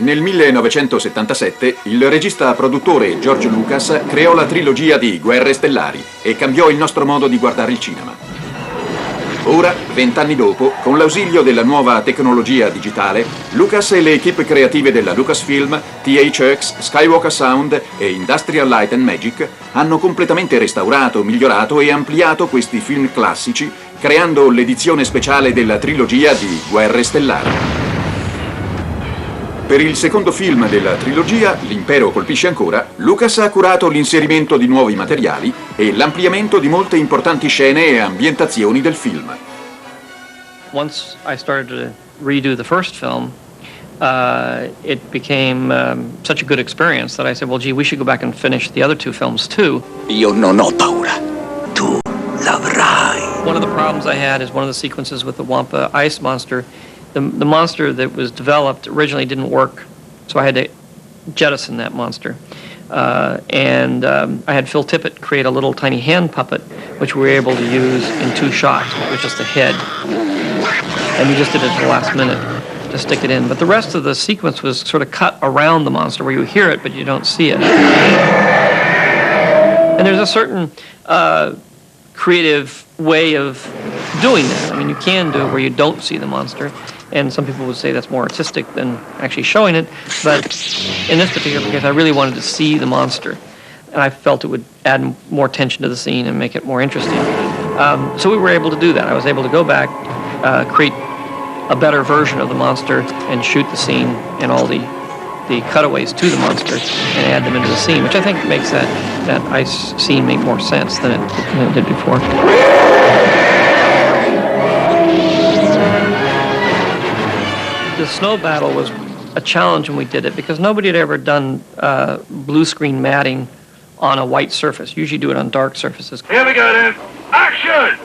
Nel 1977 il regista produttore George Lucas creò la trilogia di Guerre Stellari e cambiò il nostro modo di guardare il cinema. Ora, 20 anni dopo, con l'ausilio della nuova tecnologia digitale, Lucas e le equipe creative della Lucasfilm, THX, Skywalker Sound e Industrial Light and Magic hanno completamente restaurato, migliorato e ampliato questi film classici, creando l'edizione speciale della trilogia di Guerre Stellari. Per il secondo film della trilogia, L'impero colpisce ancora, Lucas ha curato l'inserimento di nuovi materiali e l'ampliamento di molte importanti scene e ambientazioni del film. Once I started to redo the first film, it became such a good experience that I said, well, gee, we should go back and finish the other two films too. Io non ho paura. Tu l'avrai. One of the problems I had is one of the sequences with the Wampa ice monster. The monster that was developed originally didn't work, so I had to jettison that monster. I had Phil Tippett create a little tiny hand puppet, which we were able to use in 2 shots. It was just a head. And we just did it at the last minute to stick it in. But the rest of the sequence was sort of cut around the monster, where you hear it, but you don't see it. And there's a certain creative way of doing that. I mean, you can do it where you don't see the monster. And some people would say that's more artistic than actually showing it. But in this particular case, I really wanted to see the monster. And I felt it would add more tension to the scene and make it more interesting. So we were able to do that. I was able to go back, create a better version of the monster, and shoot the scene and all the cutaways to the monster and add them into the scene, which I think makes that ice scene make more sense than it did before. The snow battle was a challenge when we did it because nobody had ever done blue screen matting on a white surface. You usually do it on dark surfaces. Here we go then. Action!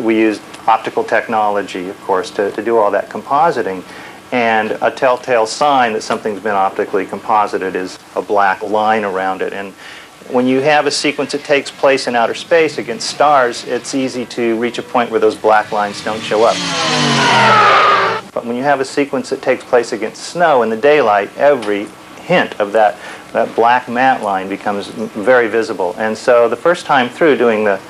We used optical technology, of course, to do all that compositing. And a telltale sign that something's been optically composited is a black line around it. And when you have a sequence that takes place in outer space against stars, it's easy to reach a point where those black lines don't show up. But when you have a sequence that takes place against snow in the daylight, every hint of that black matte line becomes very visible. And so the first time through doing the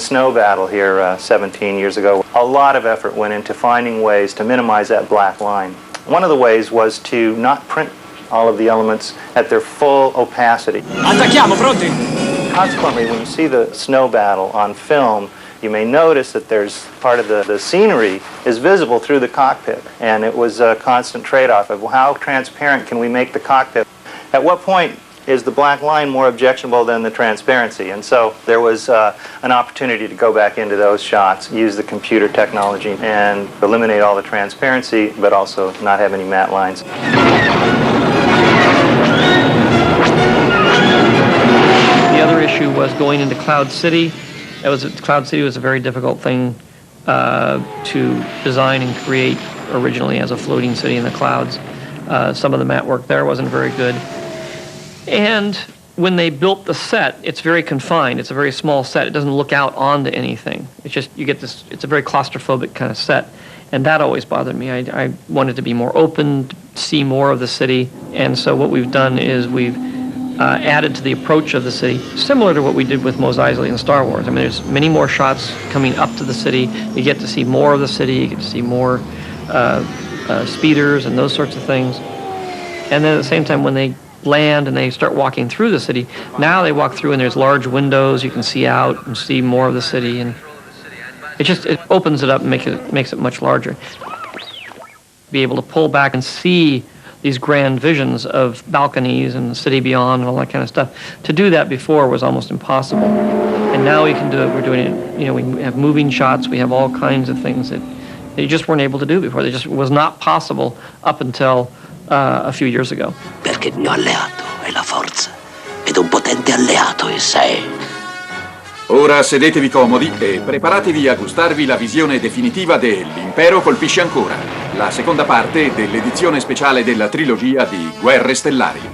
snow battle here 17 years ago, a lot of effort went into finding ways to minimize that black line. One of the ways was to not print all of the elements at their full opacity. Attacchiamo, pronti? Consequently, when you see the snow battle on film, you may notice that there's part of the scenery is visible through the cockpit. And it was a constant trade-off of how transparent can we make the cockpit. At what point is the black line more objectionable than the transparency? And so there was an opportunity to go back into those shots, use the computer technology, and eliminate all the transparency, but also not have any matte lines. The other issue was going into Cloud City. Cloud City was a very difficult thing to design and create originally as a floating city in the clouds. Some of the matte work there wasn't very good. And when they built the set, it's very confined. It's a very small set. It doesn't look out onto anything. It's just, you get this, it's a very claustrophobic kind of set. And that always bothered me. I wanted to be more open, to see more of the city. And so what we've done is we've added to the approach of the city, similar to what we did with Mos Eisley in Star Wars. I mean, there's many more shots coming up to the city. You get to see more of the city. You get to see more speeders and those sorts of things. And then at the same time, when they land and they start walking through the city, now they walk through and there's large windows. You can see out and see more of the city. And it opens it up and makes it much larger. Be able to pull back and see these grand visions of balconies and the city beyond and all that kind of stuff. To do that before was almost impossible. And now we can do it. We're doing it, you know, we have moving shots. We have all kinds of things that you just weren't able to do before. They just was not possible up until a few years ago. Perché il mio alleato è la forza ed un potente alleato in sé. Ora sedetevi comodi e preparatevi a gustarvi la visione definitiva de L'impero colpisce ancora, la seconda parte dell'edizione speciale della trilogia di Guerre Stellari.